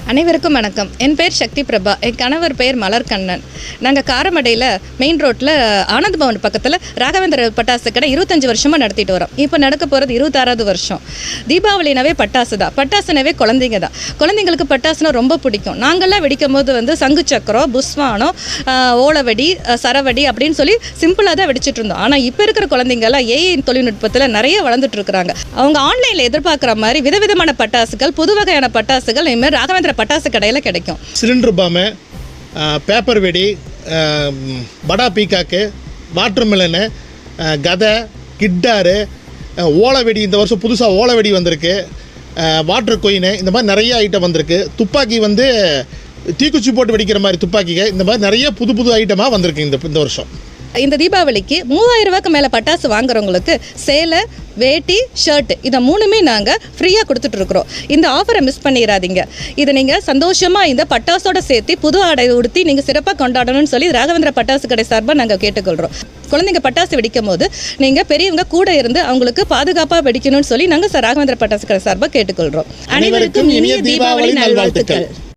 அனைவருக்கும் வணக்கம். என் பேர் சக்தி பிரபா. என் கணவர் பேர் மலர்கண்ணன். நாங்கள் காரமடையில் மெயின் ரோட்டில் ஆனந்த் பவன் பக்கத்தில் ராகவேந்திர பட்டாசு கடை 25 வருஷமாக நடத்திட்டு வரோம். இப்போ நடக்க போகிறது 26வது வருஷம். தீபாவளினாவே பட்டாசு தான். பட்டாசுனாவே குழந்தைங்க தான். குழந்தைங்களுக்கு பட்டாசுனா ரொம்ப பிடிக்கும். நாங்கள்லாம் வெடிக்கும் போது சங்கு சக்கரம், புஸ்வானம், ஓலவெடி, சரவடி அப்படின்னு சொல்லி சிம்பிளாக தான் வெடிச்சிட்டு இருந்தோம். ஆனால் இப்போ இருக்கிற குழந்தைங்கள்லாம் ஏஐ தொழில்நுட்பத்தில் நிறைய வளர்ந்துட்டு இருக்கிறாங்க. அவங்க ஆன்லைனில் எதிர்பார்க்குற மாதிரி விதவிதமான பட்டாசுகள், புது வகையான பட்டாசுகள் இனிமேல் ராகவேந்திர பட்டாசு கடையில் கிடைக்கும். சிலிண்டர் பாம்பு, பேப்பர் வெடி, படா பீக்காக்கு, வாட்டர் மெலனு, கதை, கிட்டாரு, ஓலவெடி, இந்த வருஷம் புதுசாக ஓலவெடி வந்திருக்கு, வாட்டர் கொயின், இந்த மாதிரி நிறைய ஐட்டம் வந்திருக்கு. துப்பாக்கி தீக்குச்சி போட்டு வெடிக்கிற மாதிரி துப்பாக்கிகள், இந்த மாதிரி நிறைய புது புது ஐட்டமாக வந்திருக்கு இந்த வருஷம். இந்த தீபாவளிக்கு 3000 ரூபாய்க்கு மேலே பட்டாசு வாங்குறவங்களுக்கு சேலை, வேட்டி, ஷர்ட் இதை 3மே நாங்கள் ஃப்ரீயாக கொடுத்துட்ருக்குறோம். இந்த ஆஃபரை மிஸ் பண்ணிடாதீங்க. இதை நீங்கள் சந்தோஷமாக இந்த பட்டாசோட சேர்த்து புது ஆடை உடுத்தி நீங்கள் சிறப்பாக கொண்டாடணும்னு சொல்லி ராகவேந்திர பட்டாசு கடை சார்பாக நாங்கள் கேட்டுக்கொள்கிறோம். குழந்தைங்க பட்டாசு வெடிக்கும் போது நீங்கள் பெரியவங்க கூட இருந்து அவங்களுக்கு பாதுகாப்பாக வெடிக்கணும்னு சொல்லி நாங்கள் ராகவேந்திர பட்டாசு கடை சார்பாக கேட்டுக்கொள்கிறோம். அனைவருக்கும் இனிய தீபாவளி நல்வாழ்த்துக்கள்.